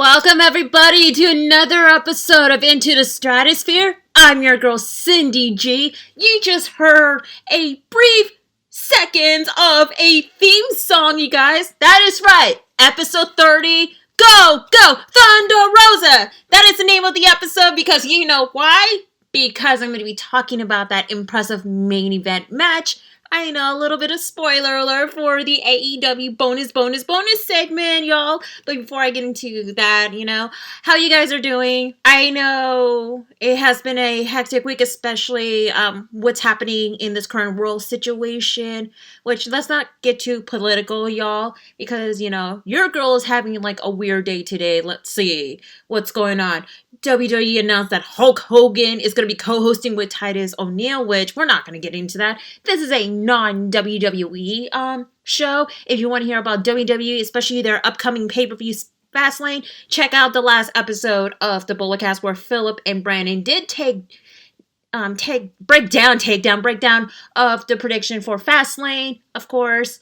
Welcome everybody to another episode of Into the Stratusphere. I'm your girl Cindy G. You just heard a brief seconds of a theme song, you guys. That is right. Episode 30. Go, go, Thunder Rosa. That is the name of the episode because you know why? Because I'm going to be talking about that impressive main event match. I know, a little bit of spoiler alert for the AEW bonus segment, y'all. But before I get into that, how you guys are doing. I know it has been a hectic week, especially what's happening in this current world situation. Which, let's not get too political, y'all. Because, your girl is having like a weird day today. Let's see what's going on. WWE announced that Hulk Hogan is going to be co-hosting with Titus O'Neil, which we're not going to get into that. This is a non-WWE show. If you want to hear about WWE, especially their upcoming pay-per-view Fastlane, check out the last episode of the Bulletcast where Philip and Brandon did breakdown of the prediction for Fastlane, of course.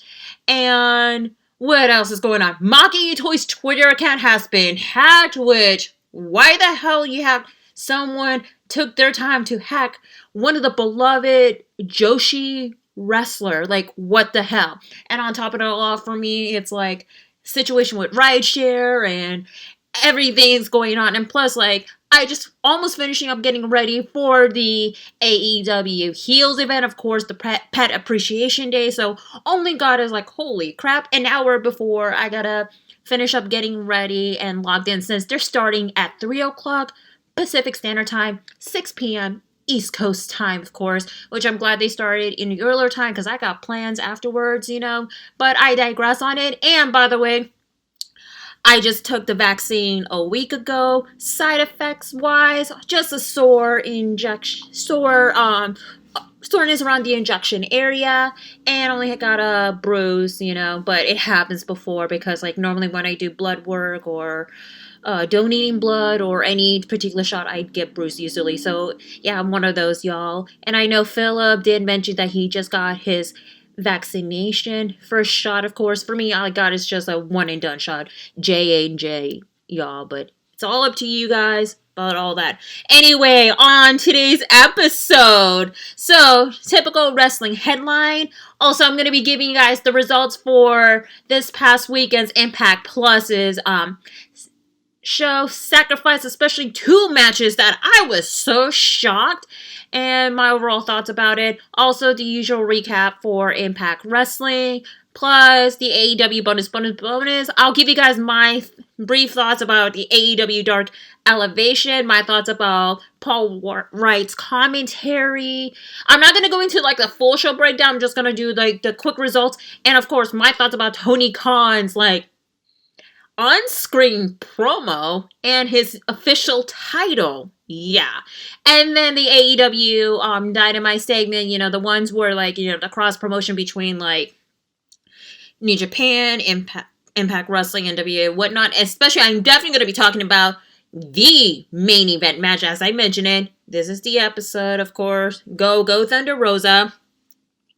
And what else is going on? Maki Itoi's Twitter account has been hacked, which... why the hell you have someone took their time to hack one of the beloved Joshi wrestler? Like, what the hell? And on top of it all, for me, it's like situation with rideshare and everything's going on. And plus, like, I just almost finishing up getting ready for the AEW Heels event, of course, the Pet Appreciation Day. So only God is like, holy crap, an hour before I gotta finish up getting ready and logged in since they're starting at 3 o'clock Pacific Standard Time, 6 p.m. East Coast time, of course, which I'm glad they started in the earlier time because I got plans afterwards, but I digress on it. And by the way, I just took the vaccine a week ago. Side effects wise, just a soreness around the injection area, and only got a bruise, but it happens before because, like, normally when I do blood work or donating blood or any particular shot, I get bruised usually. So, yeah, I'm one of those, y'all. And I know Philip did mention that he just got his vaccination first shot, of course. For me, all I got is just a one and done shot, J&J, y'all, but it's all up to you guys about all that. Anyway, on today's episode, so typical wrestling headline. Also, I'm going to be giving you guys the results for this past weekend's Impact Plus's show Sacrifice, especially two matches that I was so shocked, and my overall thoughts about it. Also, the usual recap for Impact Wrestling, plus the AEW bonus. I'll give you guys my brief thoughts about the AEW Dark Elevation, my thoughts about Paul Wright's commentary. I'm not going to go into like the full show breakdown. I'm just going to do like the quick results. And of course, my thoughts about Tony Khan's like on-screen promo and his official title. Yeah. And then the AEW Dynamite segment, the ones where like, the cross promotion between like New Japan, Impact Wrestling, and NWA, whatnot. Especially, I'm definitely going to be talking about the main event match, as I mentioned it. This is the episode, of course. Go, go, Thunder Rosa.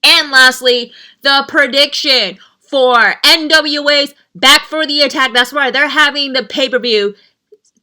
And lastly, the prediction for NWA's Back for the Attack. That's right, they're having the pay-per-view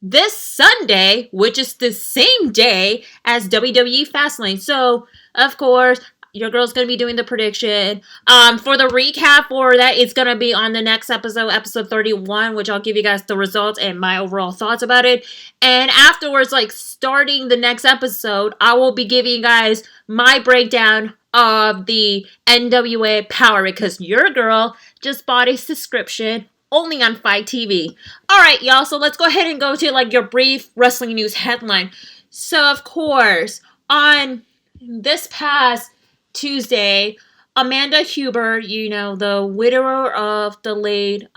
this Sunday, which is the same day as WWE Fastlane. So, of course, your girl's going to be doing the prediction. For the recap for that, it's going to be on the next episode, episode 31, which I'll give you guys the results and my overall thoughts about it. And afterwards, like starting the next episode, I will be giving you guys my breakdown of the NWA Power, because your girl just bought a subscription only on Fight TV. Alright, y'all, so let's go ahead and go to like your brief wrestling news headline. So, of course, on this past Tuesday, Amanda Huber, the widower of the late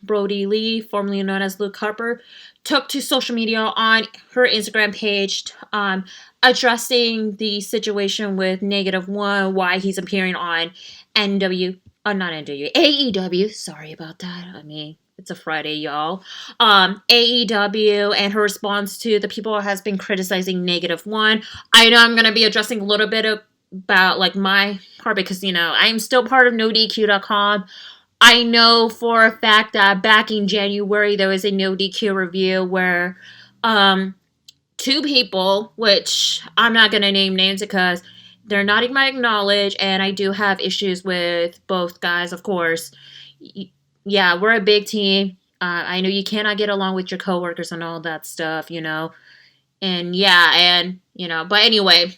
Brody Lee, formerly known as Luke Harper, took to social media on her Instagram page addressing the situation with -1, why he's appearing on AEW, sorry about that, it's a Friday, y'all. AEW, and her response to the people has been criticizing -1. I know I'm going to be addressing a little bit about like my part because, I'm still part of NoDQ.com. I know for a fact that back in January there was a no DQ review where um, two people, which I'm not going to name names because they're not even my knowledge, and I do have issues with both guys, of course. Yeah, we're a big team. I know you cannot get along with your coworkers and all that stuff, And yeah, but anyway,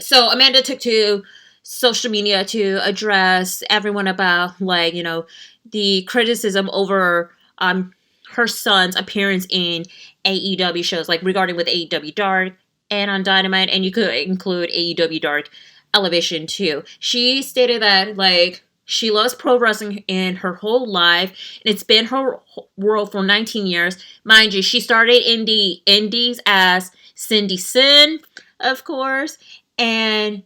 so Amanda took to social media to address everyone about the criticism over her son's appearance in AEW shows, like regarding with AEW Dark and on Dynamite, and you could include AEW Dark Elevation too. She stated that she loves pro wrestling in her whole life, and it's been her world for 19 years. Mind you, she started in the indies as Cindy Sin, of course, and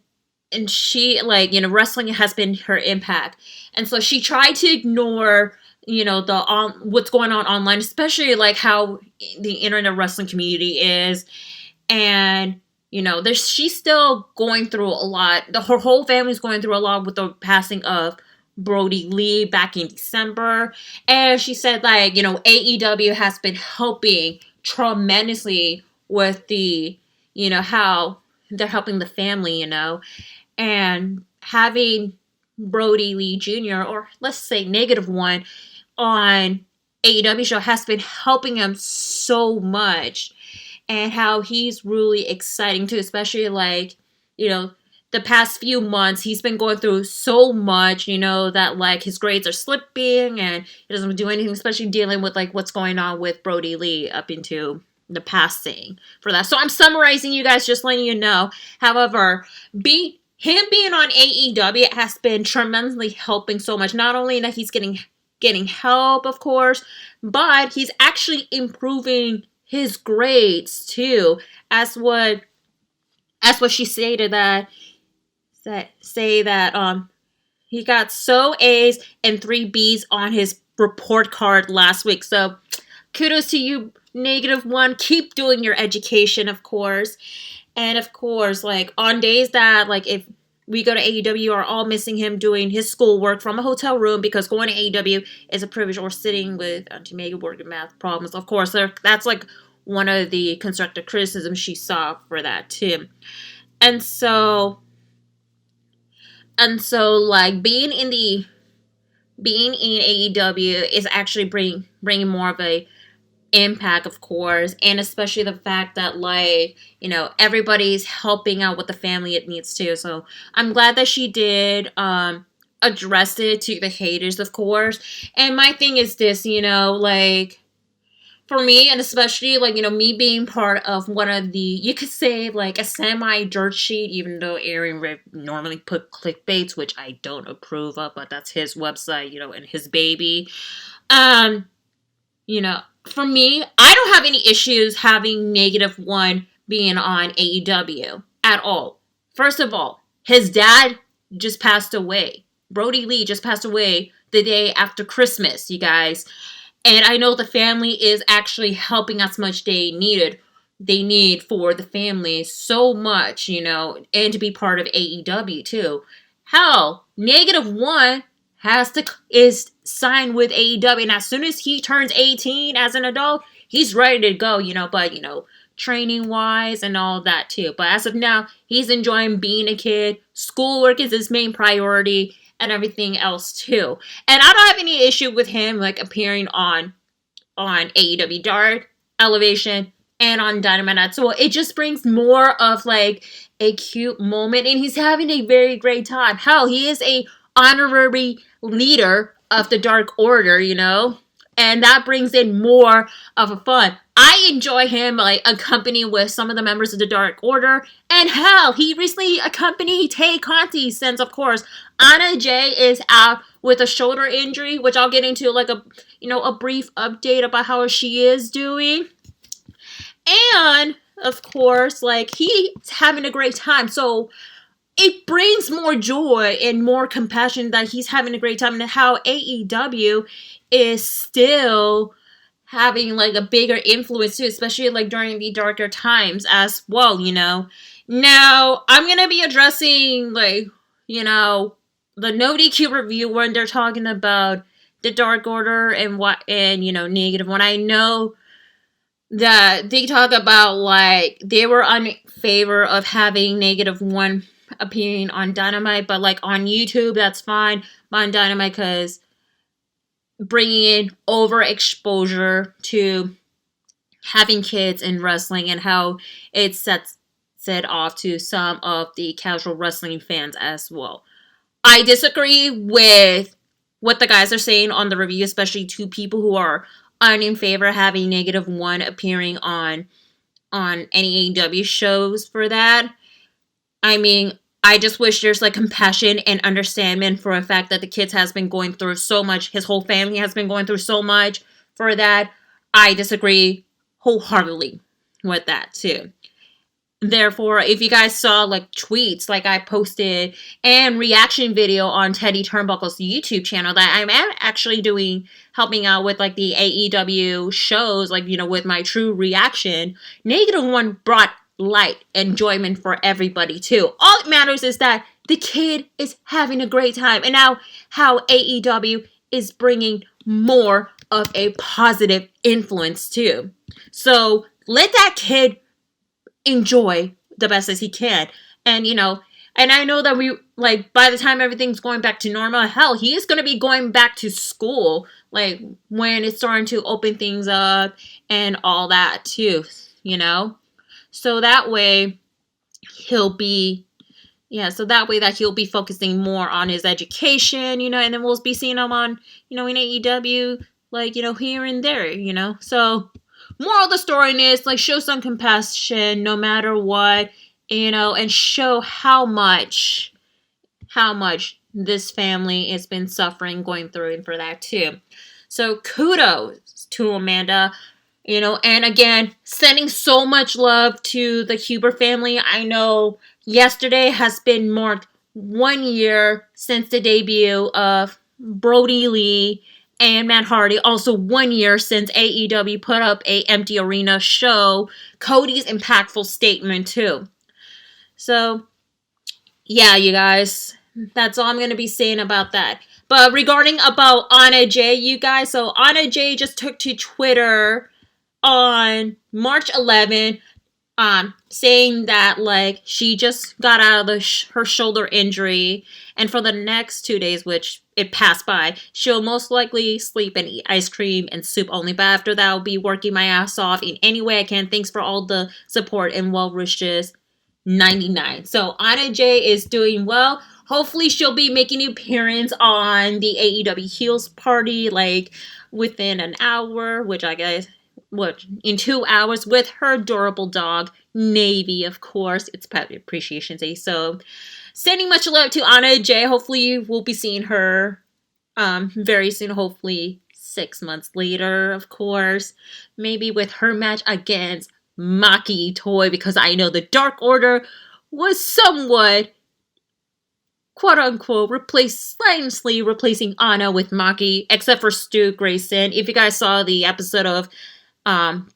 she wrestling has been her impact, and so she tried to ignore the what's going on online, especially like how the internet wrestling community is. And she's still going through a lot. Her whole family's going through a lot with the passing of Brody Lee back in December. And she said AEW has been helping tremendously with the how they're helping the family, and having Brody Lee Jr., or let's say negative one, on AEW show has been helping him so much, and how he's really exciting too, especially the past few months he's been going through so much, that his grades are slipping and he doesn't do anything, especially dealing with what's going on with Brody Lee up into the passing for that. So I'm summarizing, you guys, just letting you know. However, him being on AEW has been tremendously helping so much. Not only that he's getting help, of course, but he's actually improving his grades too. As what she stated that he got so A's and 3 B's on his report card last week. So kudos to you, -1. Keep doing your education, of course. And of course, on days that if we go to AEW, are all missing him doing his schoolwork from a hotel room, because going to AEW is a privilege, or sitting with Auntie Megan working math problems. Of course, that's one of the constructive criticisms she saw for that too. And so being in AEW is actually bringing more of a impact, of course, and especially the fact that everybody's helping out with the family it needs to. So I'm glad that she did address it to the haters, of course. And my thing is this, for me, and especially me being part of one of the, you could say a semi dirt sheet, even though Aaron normally put clickbaits, which I don't approve of, but that's his website, and his baby. For me, I don't have any issues having -1 being on AEW at all. First of all, his dad just passed away. Brody Lee just passed away the day after Christmas, you guys. And I know the family is actually helping as much they need for the family so much, and to be part of AEW too. Hell, -1 is signed with AEW, and as soon as he turns 18 as an adult, he's ready to go, but training wise and all that too. But as of now, he's enjoying being a kid. Schoolwork is his main priority, and everything else too. And I don't have any issue with him appearing on AEW Dark Elevation and on Dynamite. So it just brings more of a cute moment, and he's having a very great time. Hell, he is a honorary leader of the Dark Order, and that brings in more of a fun. I enjoy him accompanying with some of the members of the Dark Order, and hell, he recently accompanied Tay Conti, since of course Anna Jay is out with a shoulder injury, which I'll get into a brief update about how she is doing. And of course, he's having a great time. So it brings more joy and more compassion that he's having a great time, and how AEW is still having a bigger influence too, especially during the darker times as well, Now I'm gonna be addressing the No DQ review when they're talking about the Dark Order and negative one. I know that they talk about like they were in favor of having negative one appearing on Dynamite, but like on YouTube that's fine. But on Dynamite, because bringing in overexposure to having kids in wrestling and how it sets it off to some of the casual wrestling fans as well. I disagree with what the guys are saying on the review, especially two people who are in favor of having negative one appearing on any AEW shows for that. I mean, I just wish there's like compassion and understanding for the fact that the kids has been going through so much. His whole family has been going through so much for that. I disagree wholeheartedly with that too. Therefore, if you guys saw like tweets like I posted and reaction video on Teddy Turnbuckle's YouTube channel that I'm actually helping out with like the AEW shows, like, with my true reaction, negative one brought light enjoyment for everybody too. All that matters is that the kid is having a great time, and now how AEW is bringing more of a positive influence too. So let that kid enjoy the best as he can. And and I know that we like by the time everything's going back to normal, hell, he is going to be going back to school like when it's starting to open things up and all that too, so that way he'll be that he'll be focusing more on his education, and then we'll be seeing him on in AEW like here and there, so moral of the story is, like, show some compassion no matter what, and show how much this family has been suffering, going through, and for that too. So kudos to Amanda, and again, sending so much love to the Huber family. I know yesterday has been marked 1 year since the debut of Brody Lee and Matt Hardy. Also 1 year since AEW put up a empty arena show. Cody's impactful statement too. So, yeah, you guys, that's all I'm going to be saying about that. But regarding about Anna Jay, you guys, so Anna Jay just took to Twitter on March 11th, saying that, like, she just got out of her shoulder injury, and for the next 2 days, which it passed by, she'll most likely sleep and eat ice cream and soup only, but after that, I'll be working my ass off in any way I can. Thanks for all the support and well wishes, 99. So Anna Jay is doing well. Hopefully she'll be making an appearance on the AEW Heels Party, like, within an hour, which I guess, in 2 hours, with her adorable dog, Navy, of course. It's Pet Appreciation Day, so sending much love to Anna Jay. Hopefully we'll be seeing her very soon, hopefully 6 months later, of course. Maybe with her match against Maki Itoh, because I know the Dark Order was somewhat, quote-unquote, slightly replacing Anna with Maki, except for Stu Grayson. If you guys saw the episode of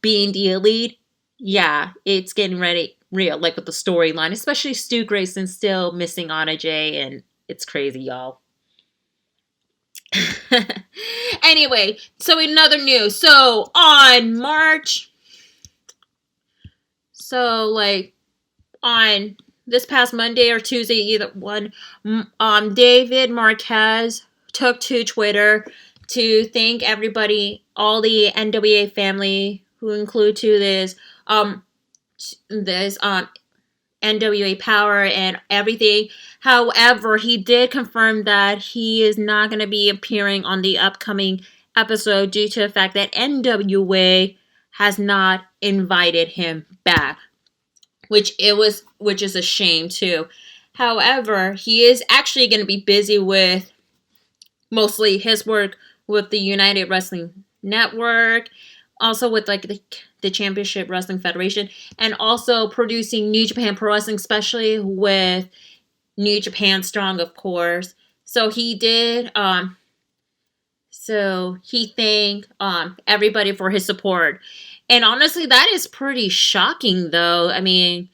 Being the Elite, yeah, it's getting real, like with the storyline, especially Stu Grayson still missing Anna Jay, and it's crazy, y'all. Anyway, so in other news, so on March, so like on this past Monday or Tuesday, either one, David Marquez took to Twitter to thank everybody, all the NWA family, who include to this NWA Power and everything. However, he did confirm that he is not going to be appearing on the upcoming episode due to the fact that NWA has not invited him back, which is a shame too. However, he is actually going to be busy with mostly his work with the United Wrestling Network, also with like the Championship Wrestling Federation, and also producing New Japan Pro Wrestling, especially with New Japan Strong, of course. So he did, he thanked everybody for his support. And honestly, that is pretty shocking, though. I mean,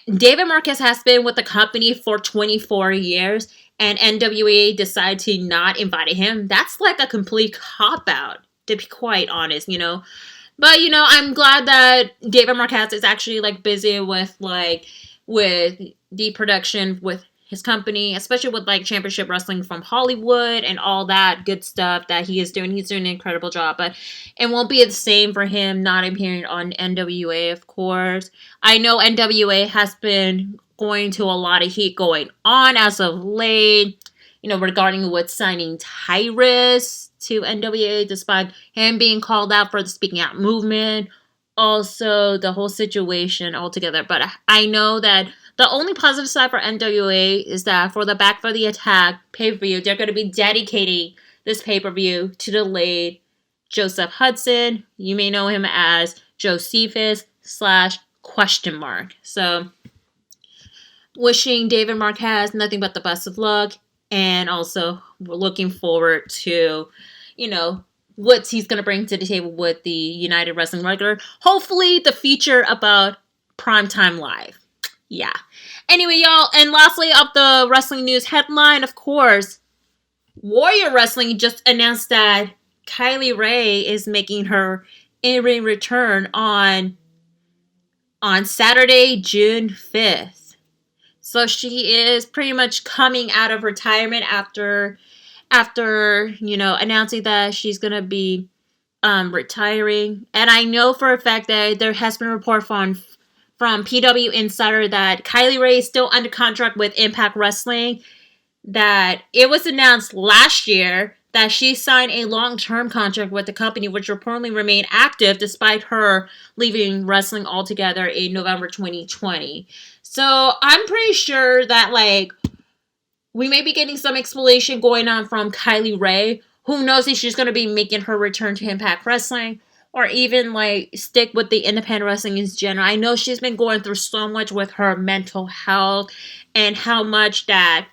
David Marquez has been with the company for 24 years, and NWA decided to not invite him. That's like a complete cop-out, to be quite honest, But, I'm glad that David Marquez is actually, like, busy with the production with his company, especially with, like, Championship Wrestling from Hollywood and all that good stuff that he is doing. He's doing an incredible job, but it won't be the same for him not appearing on NWA, of course. I know NWA has been going to a lot of heat going on as of late, regarding with signing Tyrus to NWA, despite him being called out for the speaking out movement. Also, the whole situation altogether. But I know that the only positive side for NWA is that for the Back for the Attack pay-per-view, they're going to be dedicating this pay-per-view to the late Joseph Hudson. You may know him as Josephus /? So, wishing David Marquez nothing but the best of luck. And also, we're looking forward to, what he's going to bring to the table with the United Wrestling regular. Hopefully, the feature about Primetime Live. Yeah. Anyway, y'all, and lastly, of the wrestling news headline, of course, Warrior Wrestling just announced that Kylie Rae is making her in-ring return on Saturday, June 5th. So she is pretty much coming out of retirement after announcing that she's going to be retiring. And I know for a fact that there has been a report from PW Insider that Kylie Rae is still under contract with Impact Wrestling, that it was announced last year that she signed a long-term contract with the company, which reportedly remained active despite her leaving wrestling altogether in November 2020. So I'm pretty sure that, we may be getting some explanation going on from Kylie Rae. Who knows if she's going to be making her return to Impact Wrestling or even, stick with the independent wrestling in general. I know she's been going through so much with her mental health and how much that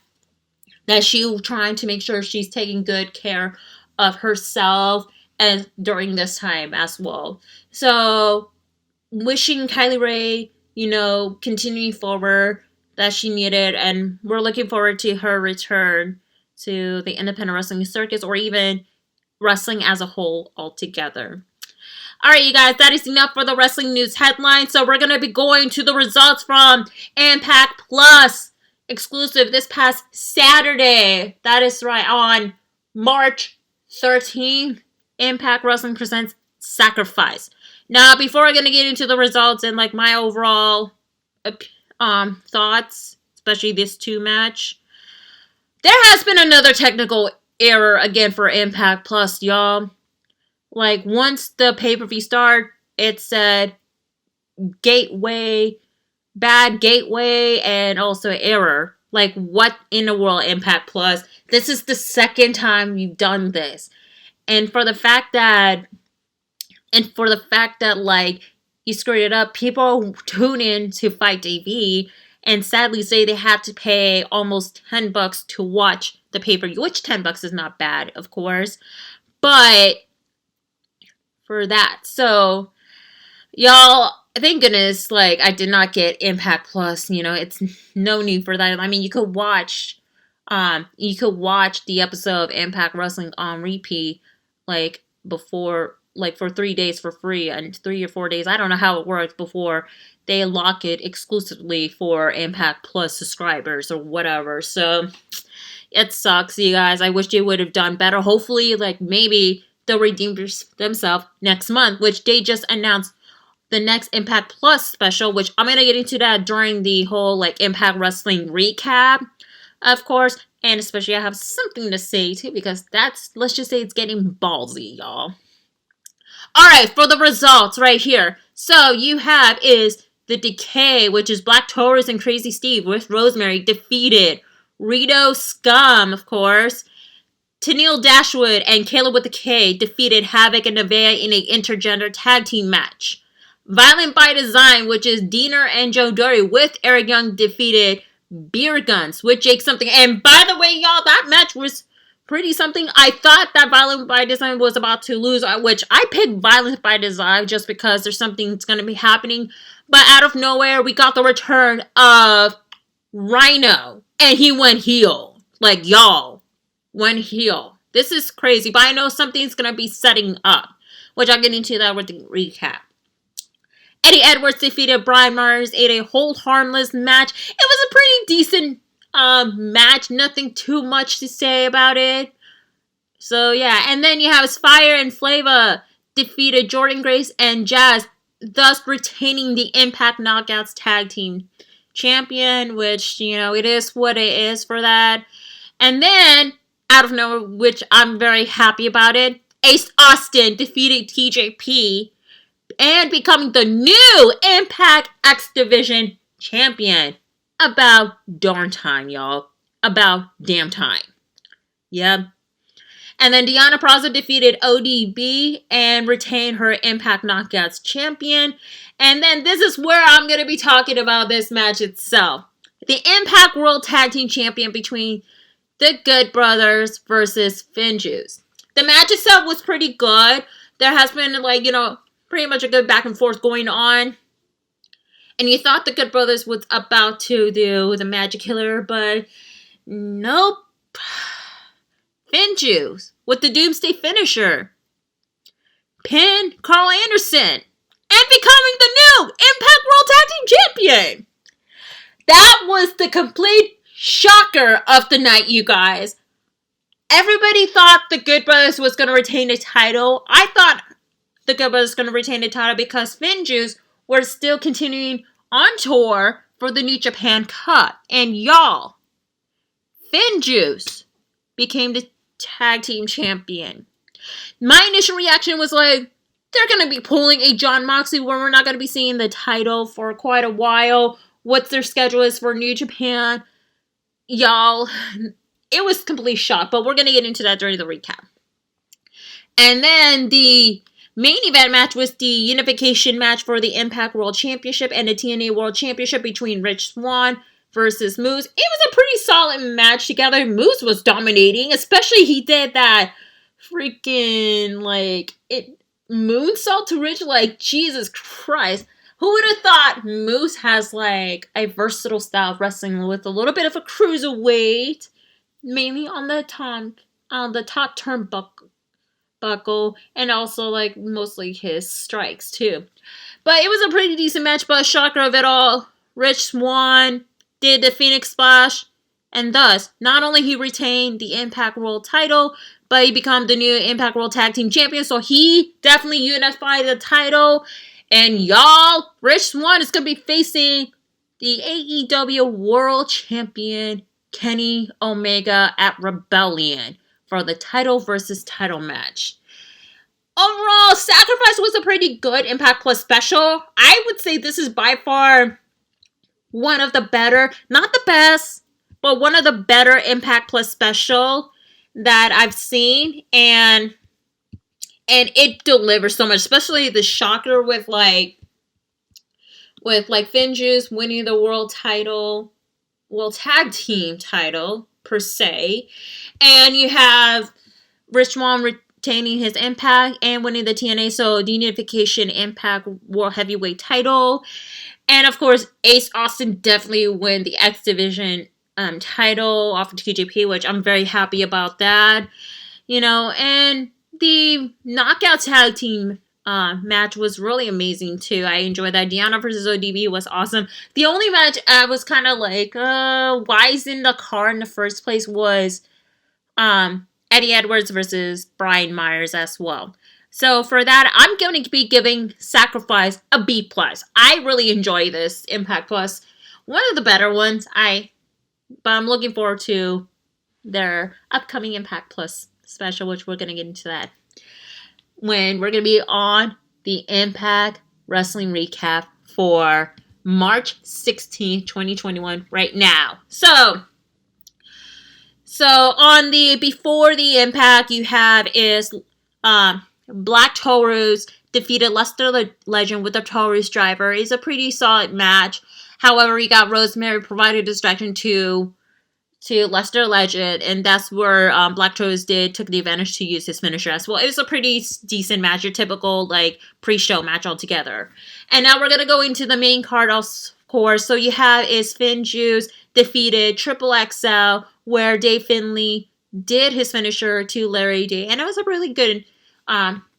she's trying to make sure she's taking good care of herself and during this time as well. So, wishing Kylie Rae, continuing forward that she needed, and we're looking forward to her return to the independent wrestling circus or even wrestling as a whole altogether. Alright, you guys, that is enough for the wrestling news headline. So we're going to be going to the results from Impact Plus exclusive this past Saturday. That is right, on March 13th, Impact Wrestling presents Sacrifice. Now, before I'm going to get into the results and my overall thoughts, especially this 2 match, there has been another technical error again for Impact Plus, y'all. Once the pay-per-view started, it said bad gateway, and also error. What in the world, Impact Plus? This is the second time you've done this. And for the fact that you screwed it up, people tune in to Fight TV and sadly say they have to pay almost $10 to watch the pay-per-view, which $10 is not bad, of course. But for that. So, y'all, thank goodness, I did not get Impact Plus. It's no need for that. I mean, you could watch the episode of Impact Wrestling on repeat, before, for 3 days for free, and 3 or 4 days. I don't know how it works before they lock it exclusively for Impact Plus subscribers or whatever. So, it sucks, you guys. I wish they would have done better. Hopefully, maybe they'll redeem themselves next month, which they just announced the next Impact Plus special, which I'm going to get into that during the whole, Impact Wrestling recap, of course. And especially I have something to say, too, because let's just say it's getting ballsy, y'all. Alright, for the results right here. So, you have is the Decay, which is Black Taurus and Crazy Steve with Rosemary, defeated Rito Scum, of course. Tennille Dashwood and Caleb with the K defeated Havoc and Nevaeh in a intergender tag team match. Violent by Design, which is Diener and Joe Dory with Eric Young, defeated Beer Guns with Jake Something. And by the way, y'all, that match was pretty something. I thought that Violent by Design was about to lose, which I picked Violent by Design just because there's something that's going to be happening. But out of nowhere, we got the return of Rhino. And he went heel. Like, y'all, went heel. This is crazy. But I know something's going to be setting up. Which I'll get into that with the recap. Eddie Edwards defeated Brian Myers in a hold harmless match. It was a pretty decent match. Nothing too much to say about it. So, yeah. And then you have Fire and Flava defeated Jordan Grace and Jazz, thus retaining the Impact Knockouts Tag Team Champion, which, you know, it is what it is for that. And then, out of nowhere, which I'm very happy about it, Ace Austin defeated TJP and becoming the new Impact X Division Champion. About darn time, y'all. About damn time. Yep. And then Deonna Purrazzo defeated ODB and retained her Impact Knockouts Champion. And then this is where I'm going to be talking about this match itself. The Impact World Tag Team Champion between the Good Brothers versus Finjuice. The match itself was pretty good. There has been, like, you know, pretty much a good back and forth going on. And you thought the Good Brothers was about to do the Magic Killer, but nope. Finjuice with the Doomsday Finisher pinned Carl Anderson and becoming the new Impact World Tag Team Champion. That was the complete shocker of the night, you guys. Everybody thought the Good Brothers was going to retain the title. I thought the Good Brothers was going to retain the title because Finjuice were still continuing on tour for the New Japan Cup. And y'all, Finjuice became the tag team champion. My initial reaction was like, they're going to be pulling a Jon Moxley where we're not going to be seeing the title for quite a while. What's their schedule is for New Japan. Y'all, it was complete shock, but we're going to get into that during the recap. And then the main event match was the unification match for the Impact World Championship and the TNA World Championship between Rich Swann versus Moose. It was a pretty solid match together. Moose was dominating, especially he did that freaking, like, moonsault to Rich, like, Jesus Christ. Who would have thought Moose has, like, a versatile style of wrestling with a little bit of a cruiserweight, mainly on the top turnbuckle, and also, like, mostly his strikes, too. But it was a pretty decent match, but shocker of it all, Rich Swann did the Phoenix Splash, and thus, not only he retained the Impact World title, but he became the new Impact World Tag Team Champion, so he definitely unified the title. And y'all, Rich Swann is going to be facing the AEW World Champion Kenny Omega at Rebellion for the title versus title match. Overall, Sacrifice was a pretty good Impact Plus special. I would say this is by far one of the better, not the best, but one of the better Impact Plus special that I've seen. And it delivers so much, especially the shocker with Finjuice winning the world tag team title per se, and you have Rich Swann retaining his Impact and winning the TNA, so the Unification Impact World Heavyweight title, and of course Ace Austin definitely win the X Division title off of TJP, which I'm very happy about that, you know, and the Knockout Tag Team match was really amazing, too. I enjoyed that. Deonna versus ODB was awesome. The only match I was kind of like, why is in the car in the first place was Eddie Edwards versus Brian Myers as well. So for that, I'm going to be giving Sacrifice a B+. I really enjoy this Impact Plus. One of the better ones. But I'm looking forward to their upcoming Impact Plus special, which we're going to get into that when we're going to be on the Impact Wrestling recap for March 16th, 2021 right now. So on the before the Impact you have is Black Taurus defeated Lester Legend with the Taurus driver. It's a pretty solid match. However, you got Rosemary provided distraction to to Lester Legend, and that's where Black Rose took the advantage to use his finisher as well. It was a pretty decent match, your typical like pre-show match altogether. And now we're gonna go into the main card, of course. So you have is Finn Juice defeated Triple XL, where Dave Finlay did his finisher to Larry D, and it was a really good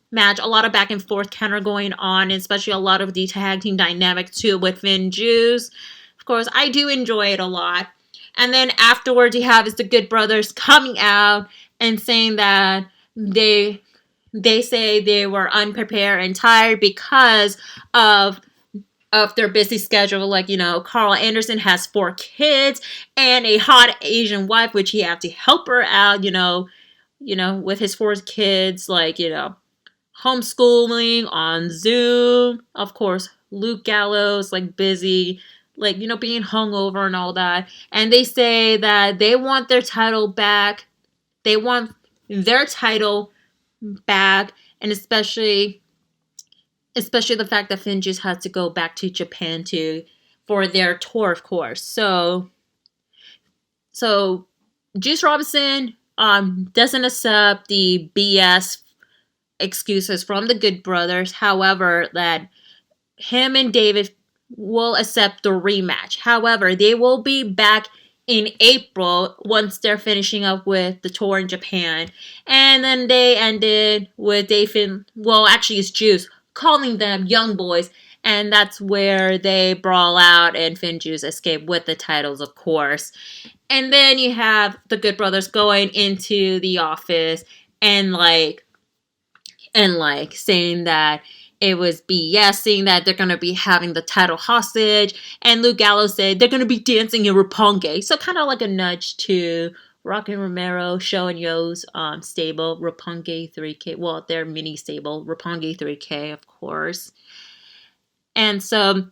match. A lot of back and forth counter going on, especially a lot of the tag team dynamic too with Finn Juice. Of course, I do enjoy it a lot. And then afterwards, you have is the Good Brothers coming out and saying that they say they were unprepared and tired because of their busy schedule. Like, Carl Anderson has 4 kids and a hot Asian wife, which he had to help her out, with his 4 kids, like, homeschooling on Zoom. Of course, Luke Gallows, like, busy, like, being hungover and all that. And they say that they want their title back. They want their title back, and especially the fact that Finn just had to go back to Japan for their tour, of course. So Juice Robinson doesn't accept the BS excuses from the Good Brothers. However, that him and David will accept the rematch. However, they will be back in April once they're finishing up with the tour in Japan. And then they ended with it's Juice calling them young boys, and that's where they brawl out and Finn Juice escape with the titles, of course. And then you have the Good Brothers going into the office and saying that it was BS, saying that they're going to be having the title hostage. And Luke Gallows said they're going to be dancing in Roppongi. So kind of like a nudge to Rocky Romero, Show and Yo's stable, Roppongi 3K. Well, their mini stable, Roppongi 3K, of course. And so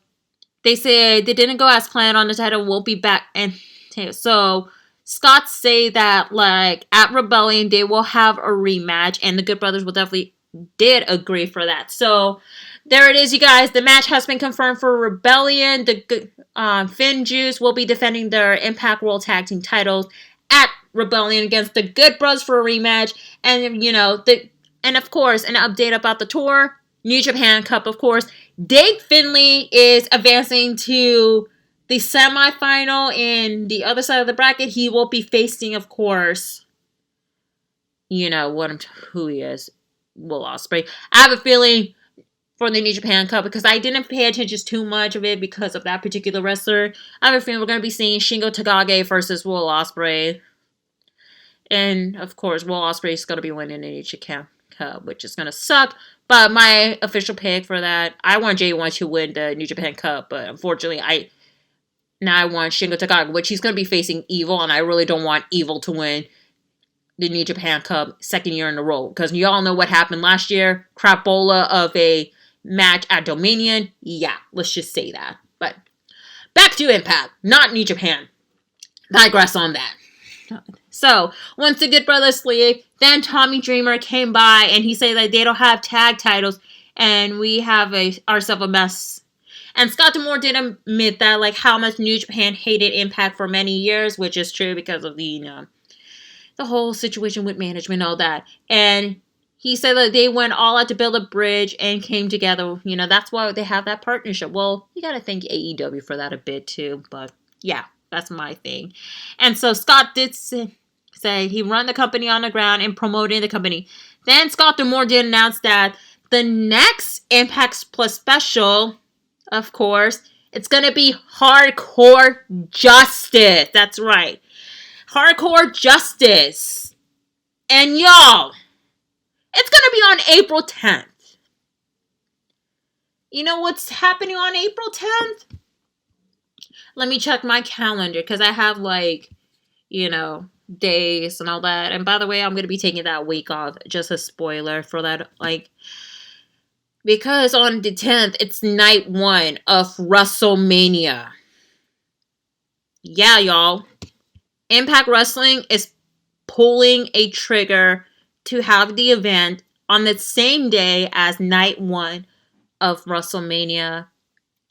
they said they didn't go as planned on the title. We'll be back. And so Scott say that, like, at Rebellion, they will have a rematch. And the Good Brothers will definitely did agree for that. So there it is, you guys. The match has been confirmed for Rebellion. The Finn Juice will be defending their Impact World Tag Team titles at Rebellion against the Good Brothers for a rematch. And and of course, an update about the tour. New Japan Cup, of course. Dave Finlay is advancing to the semifinal in the other side of the bracket. He will be facing, of course, who he is. Will Ospreay. I have a feeling for the New Japan Cup, because I didn't pay attention too much of it because of that particular wrestler. I have a feeling we're going to be seeing Shingo Takagi versus Will Ospreay. And, of course, Will Ospreay is going to be winning the New Japan Cup, which is going to suck. But my official pick for that, I want J1 to win the New Japan Cup, but unfortunately, I want Shingo Takagi, which he's going to be facing Evil, and I really don't want Evil to win the New Japan Cup 2nd year in a row. Because you all know what happened last year. Crapola of a match at Dominion. Yeah, let's just say that. But back to Impact, not New Japan. Digress on that. So, once the Good Brothers leave, then Tommy Dreamer came by and he said that they don't have tag titles and we have ourselves a mess. And Scott D'Amore did admit that, like, how much New Japan hated Impact for many years, which is true because of the whole situation with management and all that. And he said that they went all out to build a bridge and came together. That's why they have that partnership. Well, you gotta thank AEW for that a bit too. But yeah, that's my thing. And so Scott did say he run the company on the ground and promoting the company. Then Scott D'Amore did announce that the next Impact Plus special, of course, it's gonna be Hardcore Justice. That's right. Hardcore Justice. And y'all, it's going to be on April 10th. You know what's happening on April 10th? Let me check my calendar because I have, days and all that. And by the way, I'm going to be taking that week off. Just a spoiler for that. Because on the 10th, it's night 1 of WrestleMania. Yeah, y'all. Impact Wrestling is pulling a trigger to have the event on the same day as night 1 of WrestleMania.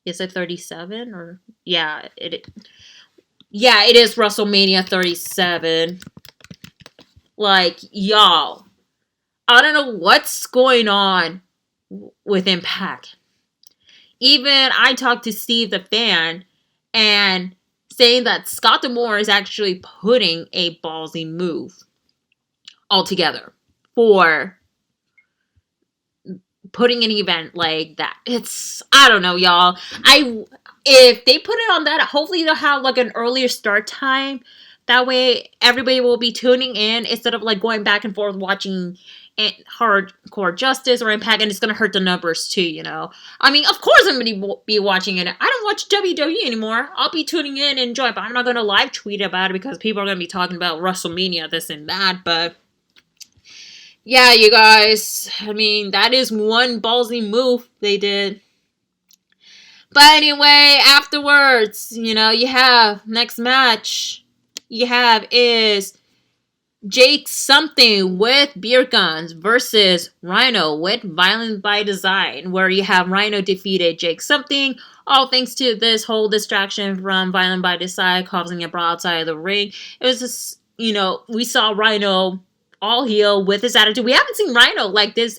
Is it 37 or yeah, Yeah, it is WrestleMania 37. Like, y'all, I don't know what's going on with Impact. Even I talked to Steve the fan and saying that Scott D'Amore is actually putting a ballsy move altogether for putting an event like that. It's, I don't know, y'all. If they put it on that, hopefully they'll have like an earlier start time. That way everybody will be tuning in instead of like going back and forth watching Hardcore Justice or Impact, and it's gonna hurt the numbers too, you know. I mean, of course I'm gonna be watching it. I don't watch WWE anymore. I'll be tuning in and enjoy, but I'm not gonna live tweet about it because people are gonna be talking about WrestleMania, this and that. But yeah, you guys, I mean, that is one ballsy move they did. But anyway, afterwards, you know, you have next match you have is Jake something with beer guns versus Rhino with Violent by Design, where you have Rhino defeated Jake something, all thanks to this whole distraction from Violent by Design causing a brawl outside of the ring. It was just, you know, we saw Rhino all heel with his attitude. We haven't seen Rhino like this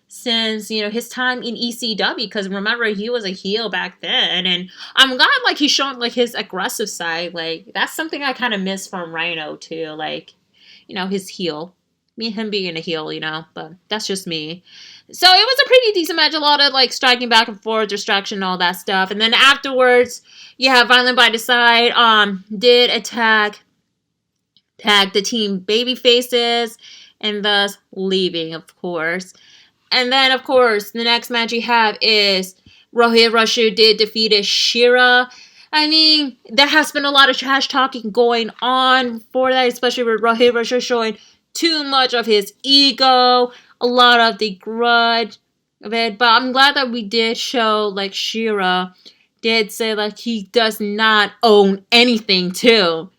since, you know, his time in ECW, because remember, he was a heel back then, and I'm glad like he's showing like his aggressive side. Like, that's something I kind of miss from Rhino too, like, you know, his heel. Me and him being a heel, you know, but that's just me. So it was a pretty decent match. A lot of like striking back and forth, distraction, all that stuff. And then afterwards, you have Violent by Design did tag the team baby faces, and thus leaving, of course. And then, of course, the next match you have is Rohit Rashu did defeat Shira. I mean, there has been a lot of trash talking going on for that, especially with Rohit Rashu showing too much of his ego, a lot of the grudge of it. But I'm glad that we did show, like, Shira did say, like, he does not own anything, too.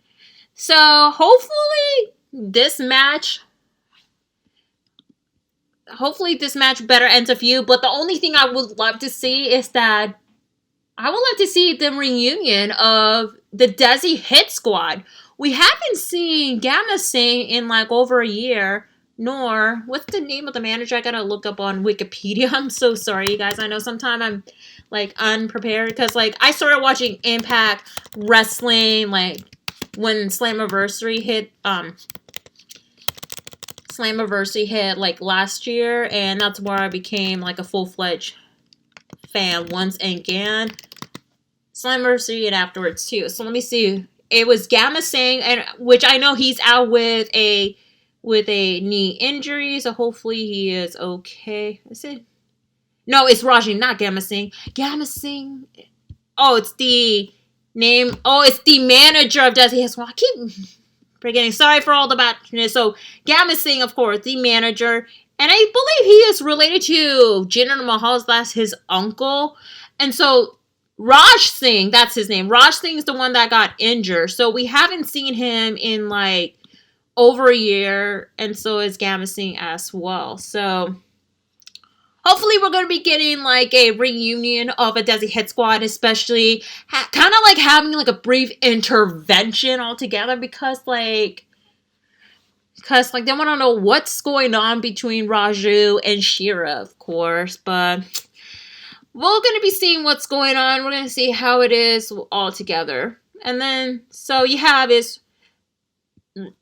So, hopefully, this match better ends a feud. But the only thing I would love to see is that I would love to see the reunion of the Desi Hit Squad. We haven't seen Gamma Singh in like over a year, nor, what's the name of the manager? I gotta look up on Wikipedia. I'm so sorry, you guys. I know sometimes I'm like unprepared because like I started watching Impact Wrestling like when Slammiversary hit like last year, and that's where I became like a full-fledged fan once again. Slammiversary and afterwards too. So let me see. It was Gamma Singh, and which I know he's out with a knee injury, so hopefully he is okay. Is it? No, it's Raji, not Gamma Singh. Gamma Singh. Oh, it's the name. Oh, it's the manager of Desi Hit Squad. I keep forgetting. Sorry for all the badness. So Gamma Singh, of course, the manager, and I believe he is related to Jinder Mahal's his uncle, and so Raj Singh, that's his name. Raj Singh is the one that got injured, so we haven't seen him in like over a year, and so is Gamma Singh as well. So hopefully we're going to be getting like a reunion of a Desi Hit Squad, especially kind of like having like a brief intervention altogether, because they want to know what's going on between Raju and Shira, of course, but we're going to be seeing what's going on. We're going to see how it is all together. And then, so you have is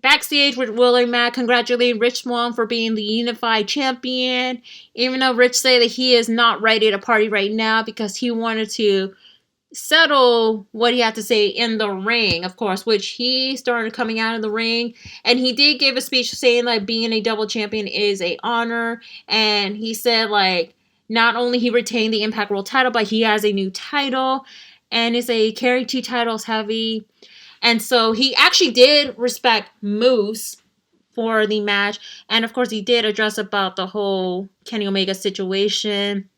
backstage with Will and Matt congratulating Rich Swann for being the unified champion, even though Rich said that he is not ready to party right now because he wanted to settle what he had to say in the ring, of course, which he started coming out of the ring, and he did give a speech saying like being a double champion is a honor, and he said like not only he retained the Impact World title, but he has a new title, and it's a carry two titles heavy. And so he actually did respect Moose for the match, and of course he did address about the whole Kenny Omega situation,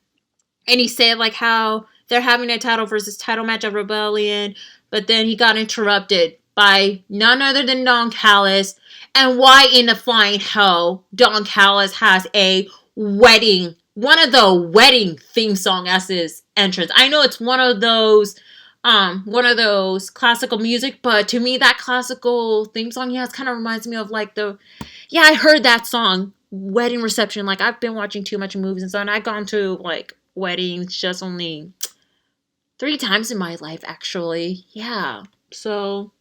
and he said like how they're having a title versus title match at Rebellion, but then he got interrupted by none other than Don Callis. And why in the flying hell Don Callis has a one of the wedding theme song as his entrance? I know it's one of those one of those classical music, but to me that classical theme song he has kind of reminds me of like I heard that song, Wedding Reception. Like, I've been watching too much movies and stuff, and I've gone to like weddings just only 3 times in my life, actually. Yeah. So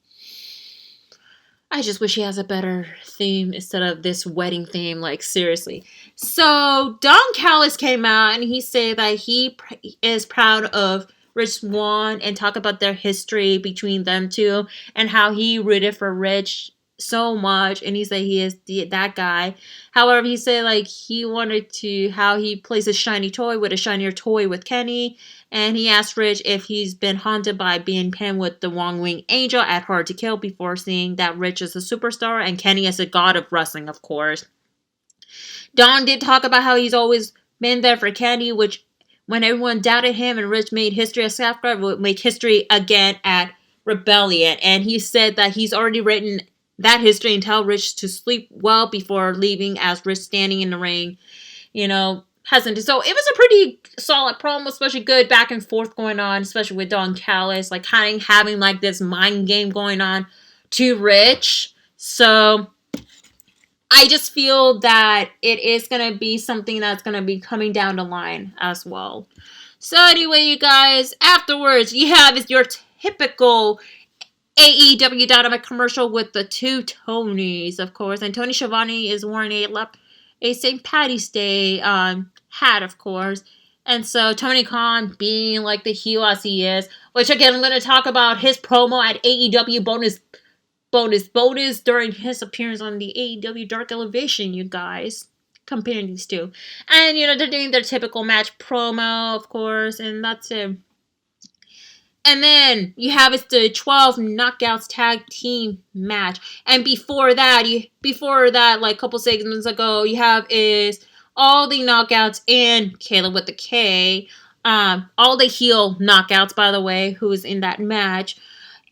I just wish he has a better theme instead of this wedding theme, like, seriously. So Don Callis came out and he said that he is proud of Rich Swann and talk about their history between them two and how he rooted for Rich so much, and he said he is that guy. However, he said like he wanted to how he plays a shiny toy with a shinier toy with Kenny, and he asked Rich if he's been haunted by being pinned with the Wong Wing Angel at Hard to Kill before seeing that Rich is a superstar and Kenny is a god of wrestling, of course. Don did talk about how he's always been there for Kenny, which when everyone doubted him and Rich made history at Safeguard, would make history again at Rebellion. And he said that he's already written that history and tell Rich to sleep well before leaving, as Rich standing in the ring, hasn't. So it was a pretty solid promo, especially good back and forth going on, especially with Don Callis, like kind of having like this mind game going on to Rich. So I just feel that it is going to be something that's going to be coming down the line as well. So anyway, you guys, afterwards, you have your typical AEW Dynamite commercial with the two Tonys, of course. And Tony Schiavone is wearing a St. Patty's Day hat, of course. And so Tony Khan, being like the heel as he is, which again, I'm going to talk about his promo at AEW bonus during his appearance on the AEW Dark Elevation, you guys. Comparing these two. And, they're doing their typical match promo, of course, and that's it. And then you have the 12 Knockouts tag team match. And before that, like a couple segments ago, you have is all the Knockouts and Caleb with the K. All the heel Knockouts, by the way, who was in that match.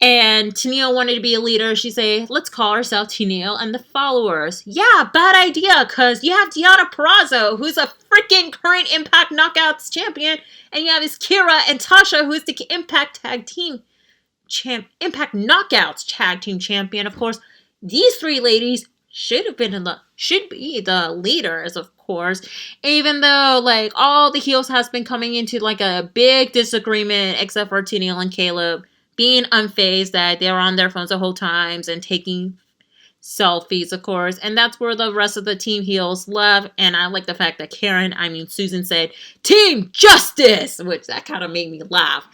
And Tenille wanted to be a leader. She said, let's call ourselves Tenille and the followers. Yeah, bad idea, because you have Deonna Purrazzo, who's a freaking current Impact Knockouts champion. And you have his Kira and Tasha, who's the Impact Knockouts tag team champion. Of course, these three ladies should be the leaders, of course. Even though, like, all the heels has been coming into, like, a big disagreement, except for Tenille and Caleb being unfazed, that they're on their phones the whole times and taking selfies, of course. And that's where the rest of the team heels left. And I like the fact that Susan said, Team Justice! Which that kind of made me laugh.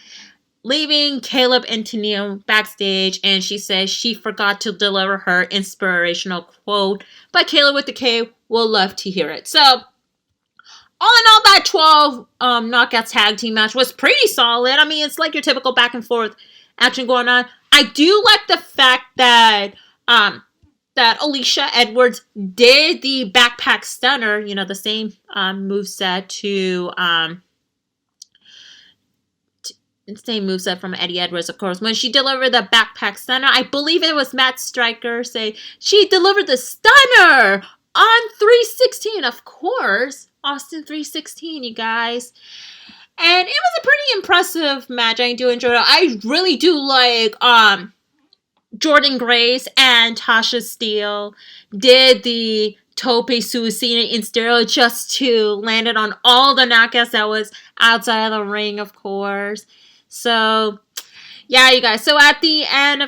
Leaving Caleb and Tenille backstage, and she says she forgot to deliver her inspirational quote. But Caleb with the K will love to hear it. So, all in all, that 12 Knockouts tag team match was pretty solid. I mean, it's like your typical back and forth action going on. I do like the fact that that Alicia Edwards did the backpack stunner, the same moveset from Eddie Edwards, of course. When she delivered the backpack stunner, I believe it was Matt Striker say she delivered the stunner on 316, of course. Austin 316, you guys. And it was a pretty impressive match. I do enjoy it. I really do like Jordan Grace and Tasha Steele did the Tope Suicida in stereo just to land it on all the knockouts that was outside of the ring, of course. So, yeah, you guys. So at the end,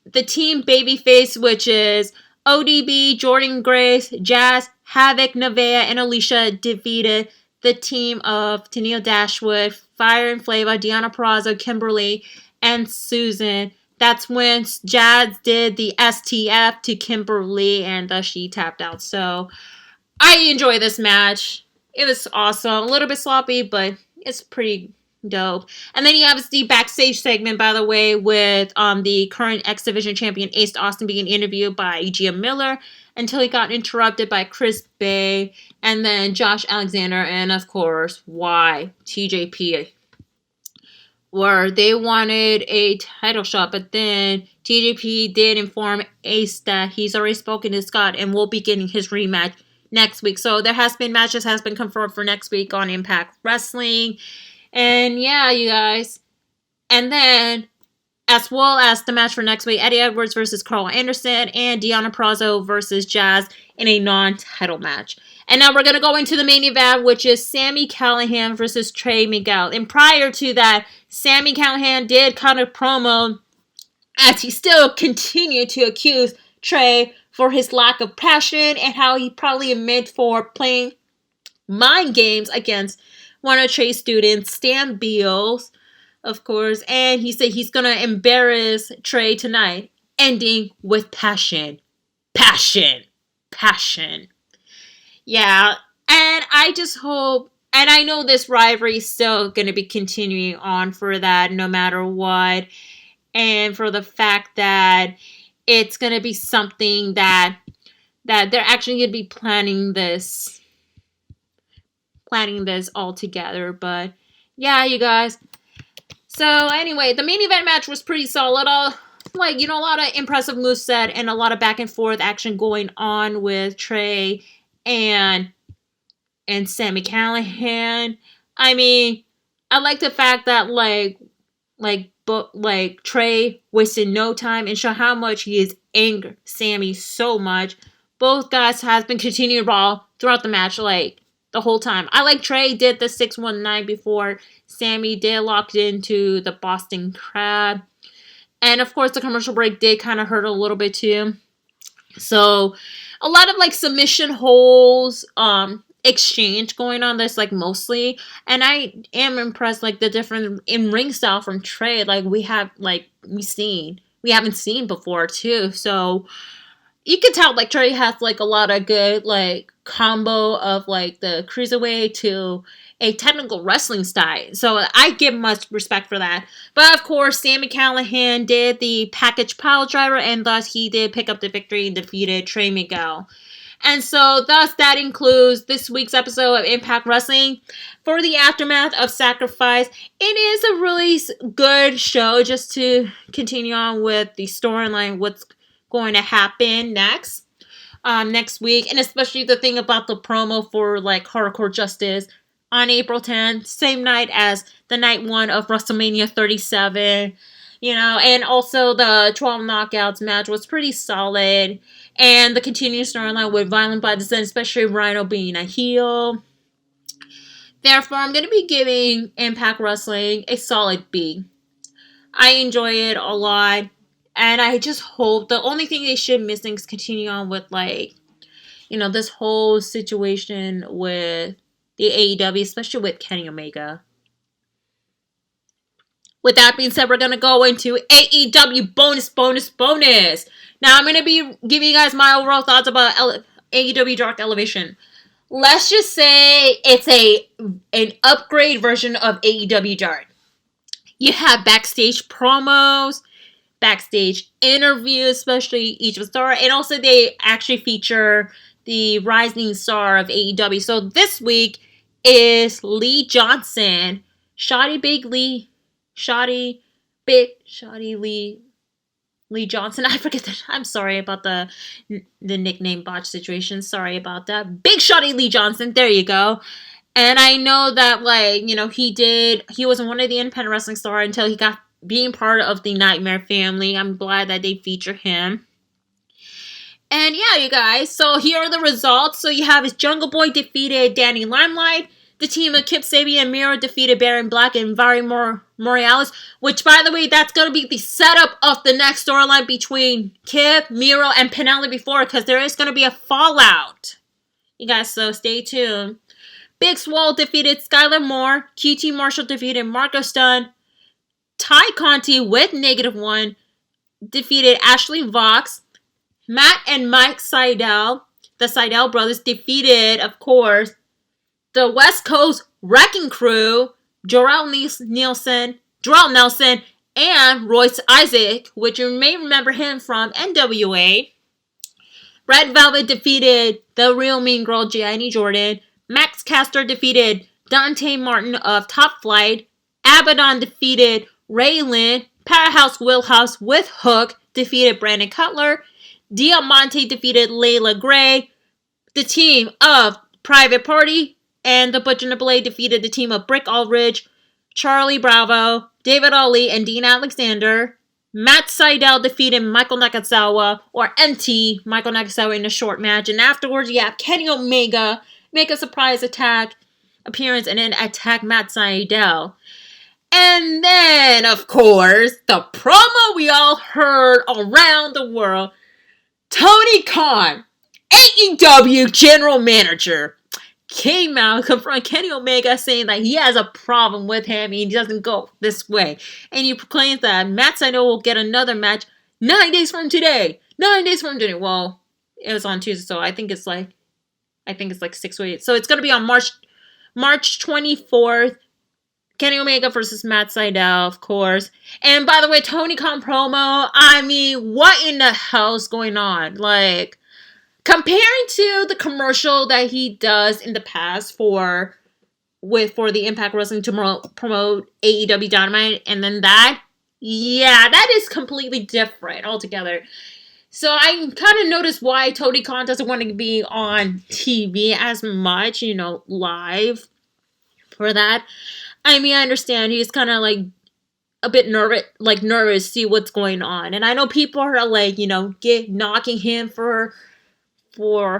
the team babyface, which is ODB, Jordan Grace, Jazz, Havoc, Nevaeh, and Alicia, defeated the team of Tenille Dashwood, Fire and Flava, Deonna Purrazzo, Kimberly, and Susan. That's when Jazz did the STF to Kimberly, and thus she tapped out. So I enjoy this match. It was awesome. A little bit sloppy, but it's pretty dope. And then you have the backstage segment, by the way, with the current X Division champion Ace Austin being interviewed by Gia Miller until he got interrupted by Chris Bay and then Josh Alexander and, of course, TJP, where they wanted a title shot, but then TJP did inform Ace that he's already spoken to Scott and will be getting his rematch next week. So there has been confirmed for next week on Impact Wrestling. And yeah, you guys. And then, as well as the match for next week, Eddie Edwards versus Carl Anderson and Deonna Purrazzo versus Jazz in a non-title match. And now we're going to go into the main event, which is Sami Callihan versus Trey Miguel. And prior to that, Sami Callihan did kind of promo as he still continued to accuse Trey for his lack of passion and how he probably admitted for playing mind games against one of Trey's students, Stan Beals, of course. And he said he's going to embarrass Trey tonight, ending with passion. Passion. Passion. Yeah, and I just hope, and I know this rivalry is still going to be continuing on for that no matter what, and for the fact that it's going to be something that they're actually going to be planning this all together. But yeah, you guys. So anyway, the main event match was pretty solid. A lot of impressive moveset and a lot of back and forth action going on with Trey and Sami Callihan. I mean, I like the fact that Trey wasted no time and show how much he has angered Sami so much. Both guys has been continuing raw throughout the match, the whole time. I like Trey did the 619 before Sami did locked into the Boston Crab. And of course the commercial break did kind of hurt a little bit too. So a lot of submission holds, exchange going on this mostly, and I am impressed the different in ring style from Trey we haven't seen before too. So you can tell Trey has a lot of good combo of the cruiserweight to a technical wrestling style. So I give much respect for that. But of course, Sami Callihan did the package pile driver, and thus he did pick up the victory and defeated Trey Miguel. And so, thus, that includes this week's episode of Impact Wrestling. For the aftermath of Sacrifice, it is a really good show just to continue on with the storyline, what's going to happen next week. And especially the thing about the promo for, Hardcore Justice on April 10th, same night as the night one of WrestleMania 37. And also the 12 Knockouts match was pretty solid. And the continued storyline with Violent by Design, especially Rhino being a heel. Therefore, I'm going to be giving Impact Wrestling a solid B. I enjoy it a lot. And I just hope the only thing they should missing is continue on with this whole situation with the AEW, especially with Kenny Omega. With that being said, we're going to go into AEW bonus. Now, I'm going to be giving you guys my overall thoughts about AEW Dark Elevation. Let's just say it's an upgrade version of AEW Dark. You have backstage promos, backstage interviews, especially each star, and also they actually feature the rising star of AEW. So this week is Lee Johnson, Lee Johnson. I forget that. I'm sorry about the nickname botch situation. Sorry about that. Big Shotty Lee Johnson. There you go. And I know that he wasn't one of the independent wrestling stars until he got being part of the Nightmare family. I'm glad that they feature him. And yeah, you guys. So here are the results. So you have his Jungle Boy defeated Danny Limelight. The team of Kip Sabian and Miro defeated Baron Black and Vari Morales, which, by the way, that's going to be the setup of the next storyline between Kip, Miro, and Penelope Ford, because there is going to be a fallout. You guys, so stay tuned. Big Swole defeated Skylar Moore. QT Marshall defeated Marco Stunt. Ty Conti with -1 defeated Ashley Vox. Matt and Mike Seidel, the Seidel brothers, defeated, of course, the West Coast Wrecking Crew, Jarrell Nelson, and Royce Isaac, which you may remember him from NWA. Red Velvet defeated the Real Mean Girl, Gianni Jordan. Max Caster defeated Dante Martin of Top Flight. Abaddon defeated Raylan. Powerhouse Willhouse with Hook defeated Brandon Cutler. Diamante defeated Layla Gray. The team of Private Party and the Butcher and the Blade defeated the team of Brick Aldridge. Charlie Bravo, David Ali, and Dean Alexander. Matt Sydal defeated Michael Nakazawa, or MT, Michael Nakazawa, in a short match. And afterwards, you have Kenny Omega make a surprise appearance and then attack Matt Sydal. And then, of course, the promo we all heard around the world. Tony Khan, AEW General Manager, came out, confronted Kenny Omega, saying that he has a problem with him and he doesn't go this way. And he proclaims that Matt Sydal will get another match 9 days from today. 9 days from today. Well, it was on Tuesday, so I think it's like 6 weeks. So it's going to be on March 24th. Kenny Omega versus Matt Sydal, of course. And by the way, Tony Khan promo, I mean, what in the hell is going on? Like, comparing to the commercial that he does in the past for the Impact Wrestling to promote AEW Dynamite, and then that is completely different altogether. So I kind of noticed why Tony Khan doesn't want to be on TV as much, live for that. I mean, I understand he's kind of like a bit nervous to see what's going on. And I know people are like, knocking him for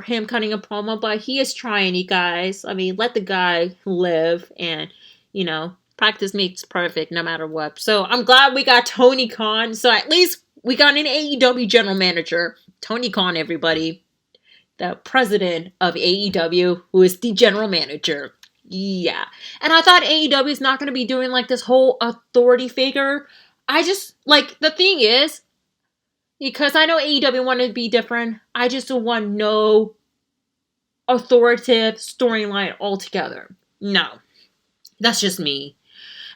him cutting a promo, but he is trying, you guys. I mean, let the guy live and, practice makes perfect no matter what. So I'm glad we got Tony Khan. So at least we got an AEW general manager. Tony Khan, everybody. The president of AEW, who is the general manager. Yeah. And I thought AEW is not going to be doing like this whole authority figure. I just, the thing is, because I know AEW wanted to be different, I just don't want no authoritative storyline altogether. No. That's just me.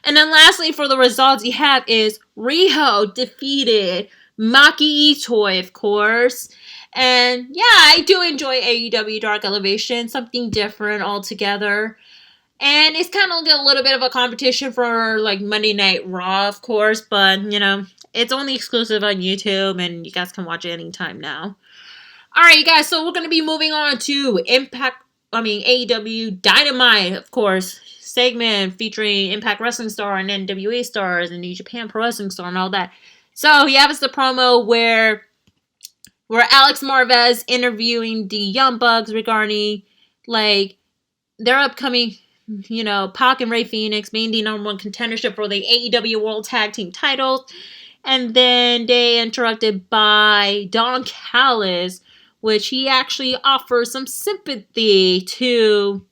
And then lastly, for the results you have is Riho defeated Maki Itoh, of course. And yeah, I do enjoy AEW Dark Elevation. Something different altogether. And it's kind of a little bit of a competition for, Monday Night Raw, of course. But, it's only exclusive on YouTube, and you guys can watch it anytime now. Alright, you guys, so we're going to be moving on to AEW Dynamite, of course. Segment featuring Impact Wrestling Star and NWA stars and New Japan Pro Wrestling Star and all that. So, he has the promo where Alex Marvez interviewing the Young Bucks regarding, their upcoming... Pac and Rey Fenix being the number one contendership for the AEW World Tag Team titles. And then they interrupted by Don Callis, which he actually offers some sympathy to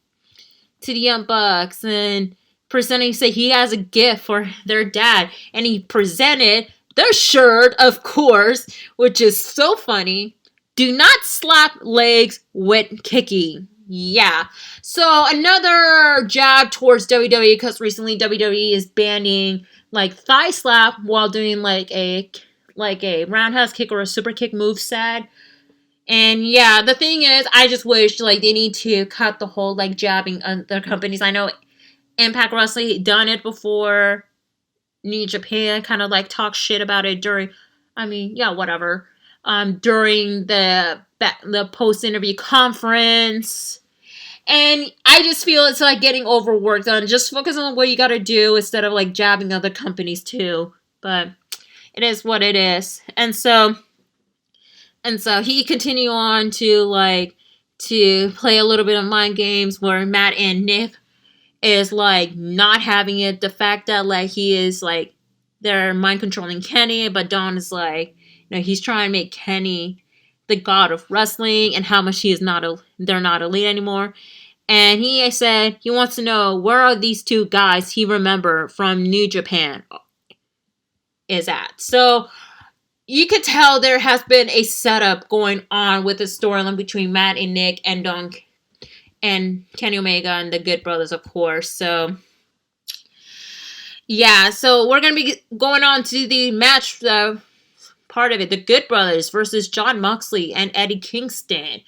the Young Bucks and say he has a gift for their dad. And he presented the shirt, of course, which is so funny. Do not slap legs with kicking. Yeah. So another jab towards WWE because recently WWE is banning thigh slap while doing a roundhouse kick or a super kick moveset. And yeah, the thing is, I just wish they need to cut the whole jabbing other companies. I know Impact Wrestling done it before. New Japan kind of talk shit about it during whatever. During the post-interview conference. And I just feel it's getting overworked on. Just focus on what you gotta do instead of jabbing other companies too. But it is what it is. And so he continued on to play a little bit of mind games where Matt and Nick is not having it. The fact that he is they're mind controlling Kenny, but Don is he's trying to make Kenny the god of wrestling and how much they're not elite anymore. And he said he wants to know where are these two guys he remember from New Japan is at. So you could tell there has been a setup going on with the storyline between Matt and Nick and Don and Kenny Omega and the Good Brothers, of course. So yeah, so we're going to be going on to the match part of it, the Good Brothers versus Jon Moxley and Eddie Kingston,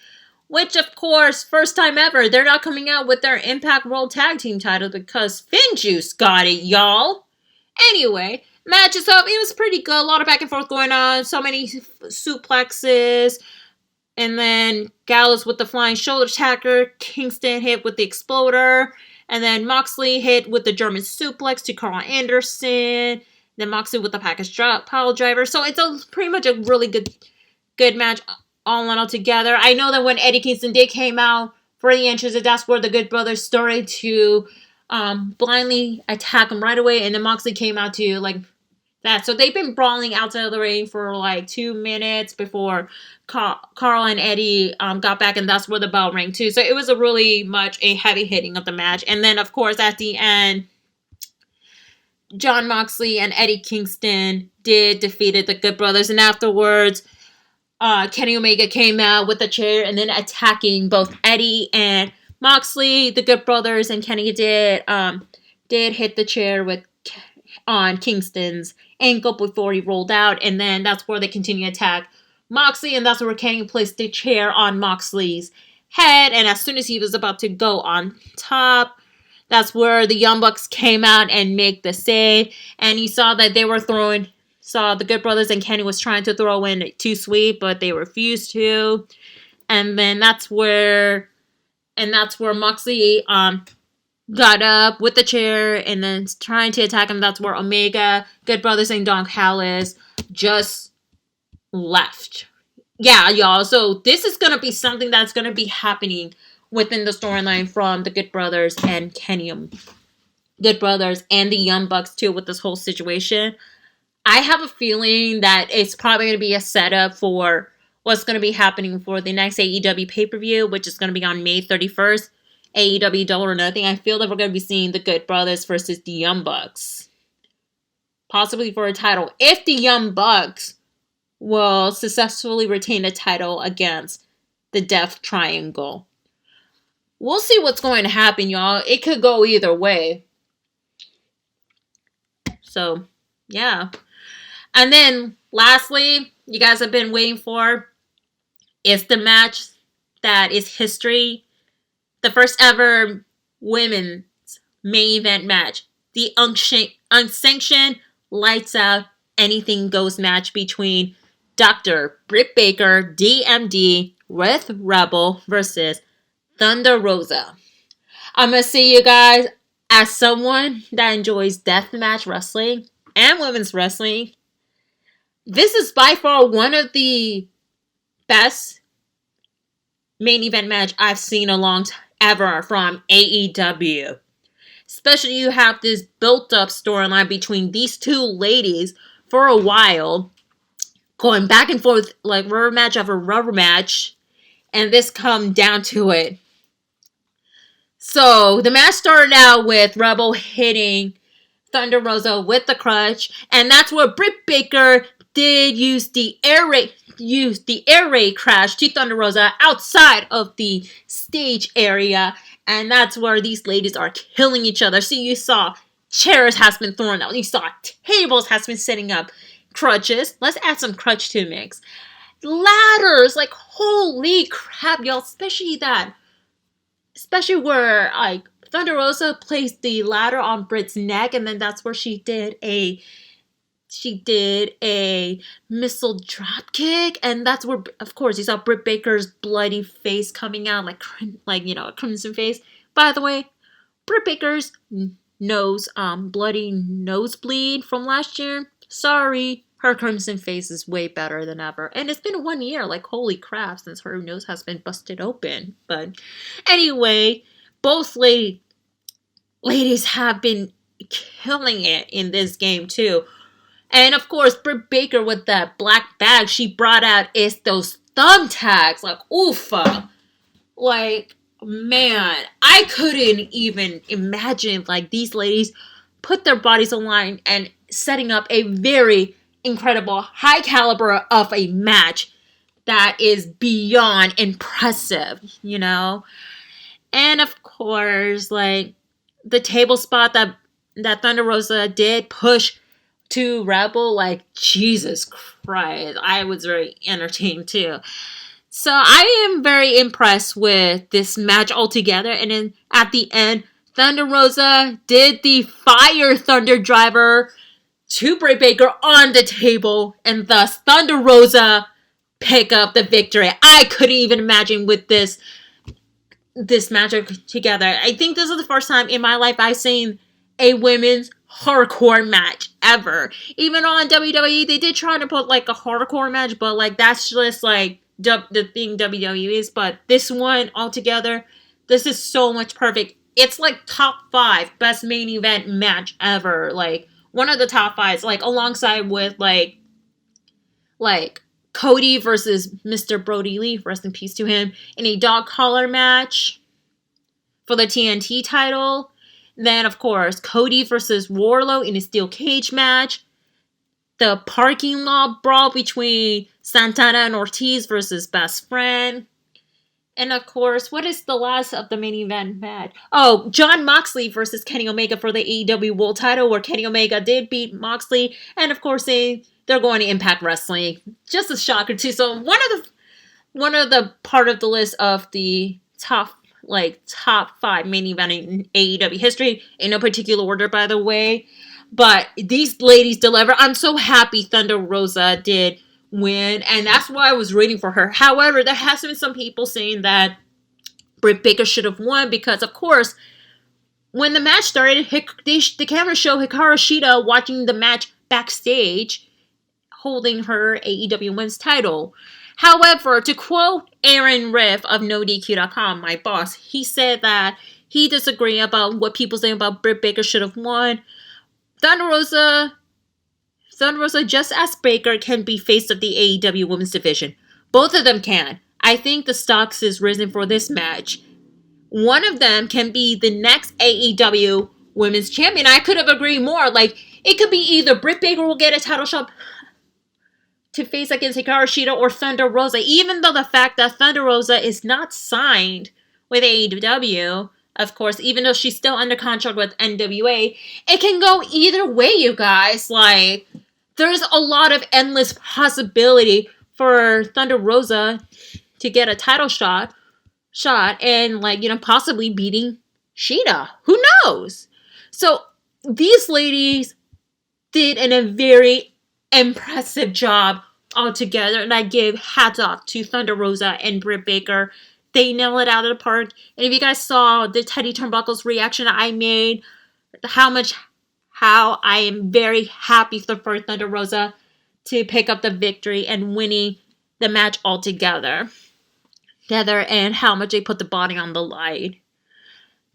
which of course, first time ever, they're not coming out with their Impact World Tag Team title because FinJuice got it, y'all. Anyway, match itself, it was pretty good, a lot of back and forth going on, so many suplexes, and then Gallows with the flying shoulder tacker, Kingston hit with the exploder, And then Moxley hit with the German suplex to Carl Anderson. Then Moxley with the package pile driver. So it's pretty much a really good match all in all together. I know that when Eddie Kingston did came out for the entrance, that's where the Good Brothers started to blindly attack him right away. And then Moxley came out to like that. So they've been brawling outside of the ring for like 2 minutes before Carl and Eddie got back, and that's where the bell rang too. So it was a really much a heavy hitting of the match. And then of course at the end, Jon Moxley and Eddie Kingston did defeated the Good Brothers, and afterwards Kenny Omega came out with a chair and then attacking both Eddie and Moxley. The Good Brothers and Kenny did hit the chair on Kingston's ankle before he rolled out, and then that's where they continue to attack Moxley, and that's where Kenny placed the chair on Moxley's head, and as soon as he was about to go on top, that's where the Young Bucks came out and make the save, and you saw that they were saw the Good Brothers and Kenny was trying to throw in Too Sweet, but they refused to, and then that's where Moxley got up with the chair and then trying to attack him. That's where Omega, Good Brothers, and Don Callis just left. Yeah, y'all. So this is going to be something that's going to be happening within the storyline from the Good Brothers and Kenny. Good Brothers and the Young Bucks too with this whole situation. I have a feeling that it's probably going to be a setup for what's going to be happening for the next AEW pay-per-view, which is going to be on May 31st. AEW Double or Nothing. I feel that we're going to be seeing the Good Brothers versus the Young Bucks. Possibly for a title. If the Young Bucks will successfully retain a title against the Death Triangle. We'll see what's going to happen, y'all. It could go either way. So, yeah. And then, lastly, you guys have been waiting for is the match that is history. The first ever women's main event match. The Unsanctioned Lights Out Anything Goes match between Dr. Britt Baker D.M.D. with Rebel versus Thunder Rosa. I'm going to say, you guys, as someone that enjoys deathmatch wrestling and women's wrestling, this is by far one of the best main event match I've seen ever from AEW. Especially you have this built-up storyline between these two ladies for a while, going back and forth like rubber match after rubber match, and this come down to it. So the match started out with Rebel hitting Thunder Rosa with the crutch, and that's where Britt Baker did use the air raid crash to Thunder Rosa outside of the stage area, and that's where these ladies are killing each other. So you saw chairs has been thrown out, you saw tables has been setting up, crutches. Let's add some crutch to the mix. Ladders, like holy crap, y'all. Especially where like Thunder Rosa placed the ladder on Britt's neck, and then that's where she did a missile drop kick, and that's where, of course, you saw Britt Baker's bloody face coming out, like a crimson face. By the way, Britt Baker's bloody nosebleed from last year. Sorry, her crimson face is way better than ever, and it's been 1 year. Like holy crap, since her nose has been busted open. But anyway, both ladies have been killing it in this game too. And of course, Britt Baker with that black bag she brought out is those thumbtacks. Like, oofa. Like, man, I couldn't even imagine like these ladies put their bodies on line and setting up a very incredible, high caliber of a match that is beyond impressive, you know? And of course, like, the table spot that Thunder Rosa did push to Rebel, like, Jesus Christ, I was very entertained too. So I am very impressed with this match altogether. And then at the end, Thunder Rosa did the Fire Thunder Driver to Britt Baker on the table, and thus Thunder Rosa pick up the victory. I couldn't even imagine with this this matchup together. I think this is the first time in my life I've seen a women's hardcore match ever. Even on WWE, they did try to put like a hardcore match, but like that's just like the thing WWE is. But this one altogether, this is so much perfect. It's like top 5 best main event match ever. Like one of the top 5s, like alongside with like Cody versus Mr. Brody Lee, rest in peace to him, in a dog collar match for the TNT title. Then, of course, Cody versus Wardlow in a steel cage match. The parking lot brawl between Santana and Ortiz versus Best Friend. And, of course, what is the last of the main event match? Oh, Jon Moxley versus Kenny Omega for the AEW World title, where Kenny Omega did beat Moxley. And, of course, they're going to Impact Wrestling. Just a shocker, too. So, one of the part of the list of the top 5 main event in AEW history, in no particular order, by the way. But these ladies deliver. I'm so happy Thunder Rosa did win, and that's why I was rooting for her. However, there has been some people saying that Britt Baker should have won because, of course, when the match started, the camera showed Hikaru Shida watching the match backstage, holding her AEW Women's title. However, to quote Aaron Riff of NoDQ.com, my boss, he said that he disagreed about what people say about Britt Baker should have won. Thunder Rosa, just as Baker, can be face of the AEW Women's Division. Both of them can. I think the stocks is risen for this match. One of them can be the next AEW Women's Champion. I could have agreed more. Like, it could be either Britt Baker will get a title shot to face against Hikaru Shida or Thunder Rosa, even though the fact that Thunder Rosa is not signed with AEW, of course, even though she's still under contract with NWA, it can go either way, you guys. Like, there's a lot of endless possibility for Thunder Rosa to get a title shot and, like, you know, possibly beating Shida. Who knows? So, these ladies did a very impressive job altogether, and I give hats off to Thunder Rosa and Britt Baker. They nailed it out of the park. And if you guys saw the Teddy Turnbuckle's reaction I made, how I am very happy for Thunder Rosa to pick up the victory and winning the match altogether. And how much they put the body on the line.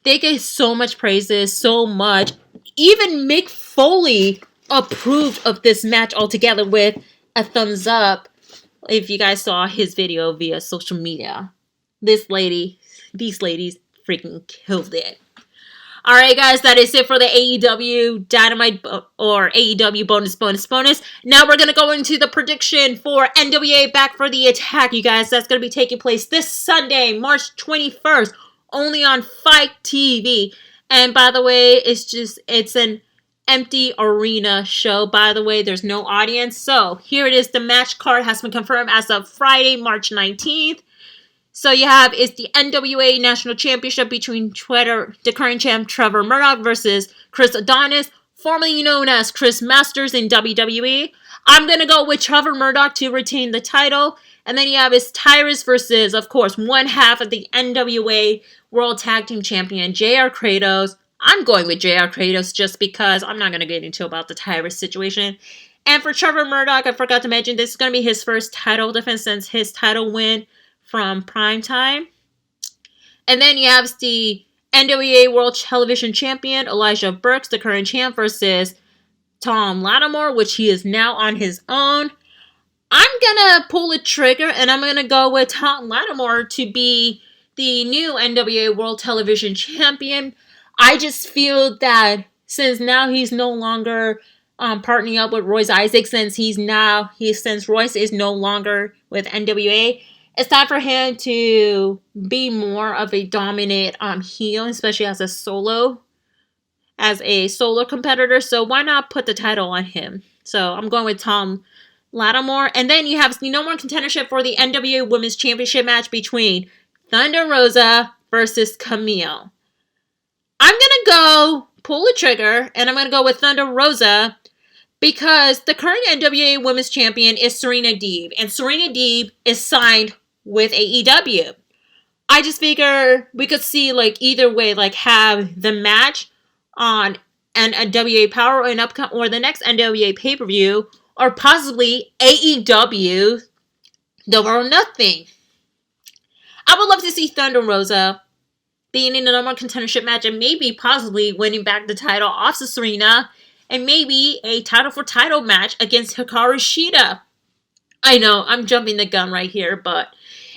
They get so much praises, so much. Even Mick Foley approved of this match altogether with a thumbs up if you guys saw his video via social media. These ladies freaking killed it. Alright guys, that is it for the AEW Dynamite or AEW bonus. Now we're going to go into the prediction for NWA Back for the Attack, you guys. That's going to be taking place this Sunday, March 21st, only on Fight TV. And by the way, it's an empty arena show. By the way, there's no audience. So here it is. The match card has been confirmed as of Friday, March 19th. So you have is the NWA National Championship between the current champ Trevor Murdoch versus Chris Adonis, formerly known as Chris Masters in WWE. I'm going to go with Trevor Murdoch to retain the title. And then you have is Tyrus versus, of course, one half of the NWA World Tag Team Champion, JR Kratos. I'm going with JR Kratos just because I'm not going to get into about the Tyrus situation. And for Trevor Murdoch, I forgot to mention, this is going to be his first title defense since his title win from Primetime. And then you have the NWA World Television Champion, Elijah Burks, the current champ, versus Tom Lattimore, which he is now on his own. I'm going to pull the trigger, and I'm going to go with Tom Lattimore to be the new NWA World Television Champion. I just feel that since now he's no longer partnering up with Royce Isaacs, since Royce is no longer with NWA, it's time for him to be more of a dominant heel, especially as a solo competitor. So why not put the title on him? So I'm going with Tom Lattimore. And then you have the number one contendership for the NWA Women's Championship match between Thunder Rosa versus Camille. I'm going to go pull the trigger, and I'm going to go with Thunder Rosa because the current NWA Women's Champion is Serena Deeb, and Serena Deeb is signed with AEW. I just figure we could see, like, either way, like, have the match on an NWA Power or the next NWA pay-per-view, or possibly AEW Double or Nothing. I would love to see Thunder Rosa being in the number one contendership match and maybe possibly winning back the title off Serena, and maybe a title for title match against Hikaru Shida. I know, I'm jumping the gun right here, but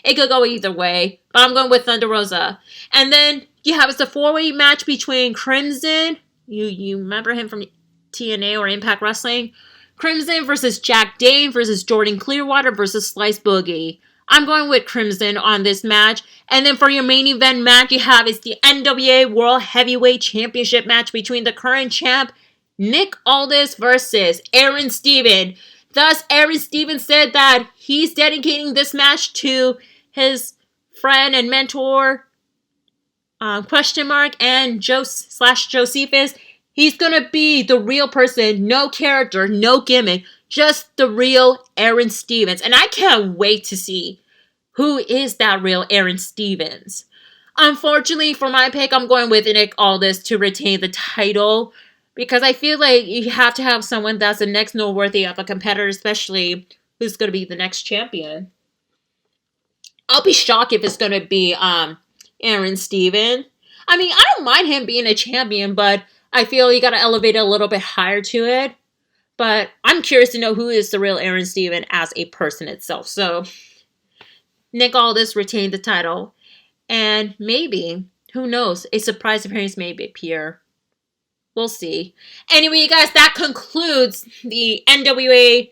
it could go either way. But I'm going with Thunder Rosa. And then you have a 4-way match between Crimson. You remember him from TNA or Impact Wrestling? Crimson versus Jack Dane versus Jordan Clearwater versus Slice Boogie. I'm going with Crimson on this match. And then for your main event match, you have is the NWA World Heavyweight Championship match between the current champ, Nick Aldis versus Aaron Stevens. Thus, Aaron Stevens said that he's dedicating this match to his friend and mentor, and Josephus. He's gonna be the real person, no character, no gimmick, just the real Aaron Stevens. And I can't wait to see who is that real Aaron Stevens. Unfortunately, for my pick, I'm going with Nick Aldis to retain the title, because I feel like you have to have someone that's the next noteworthy of a competitor, especially who's going to be the next champion. I'll be shocked if it's going to be Aaron Stevens. I mean, I don't mind him being a champion, but I feel you got to elevate it a little bit higher to it. But I'm curious to know who is the real Aaron Stevens as a person itself. So, Nick Aldis retained the title. And maybe, who knows, a surprise appearance may appear. We'll see. Anyway, you guys, that concludes the NWA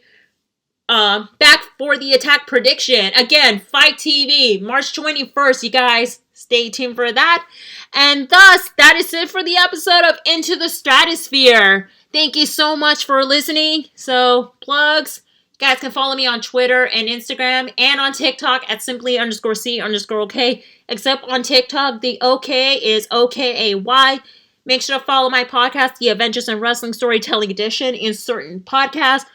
Back for the Attack prediction. Again, Fight TV, March 21st, you guys. Stay tuned for that. And thus, that is it for the episode of Into the Stratusphere. Thank you so much for listening. So, plugs. You guys can follow me on Twitter and Instagram and on TikTok at simply_C_OK. Except on TikTok, the OK is OKAY. Make sure to follow my podcast, The Adventures in Wrestling Storytelling Edition, in certain podcasts.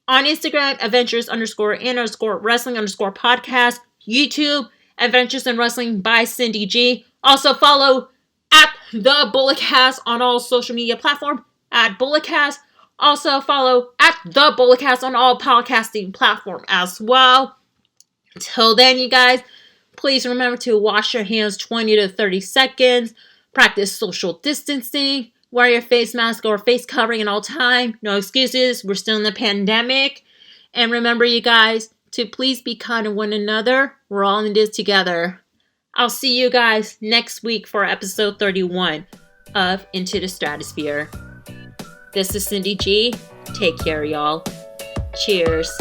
On Instagram, Adventures_in_Wrestling_podcast. YouTube, Adventures in Wrestling by Cindy G. Also follow at The Bulletcast on all social media platforms, at Bulletcast. Also follow at The Bulletcast on all podcasting platforms as well. Until then, you guys, please remember to wash your hands 20 to 30 seconds. Practice social distancing. Wear your face mask or face covering at all time. No excuses. We're still in the pandemic. And remember, you guys, to please be kind to one another. We're all in this together. I'll see you guys next week for episode 31 of Into the Stratusphere. This is Cindy G. Take care, y'all. Cheers.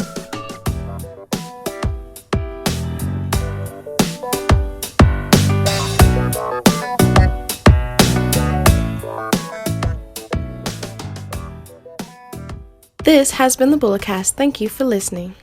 This has been the Bulletcast. Thank you for listening.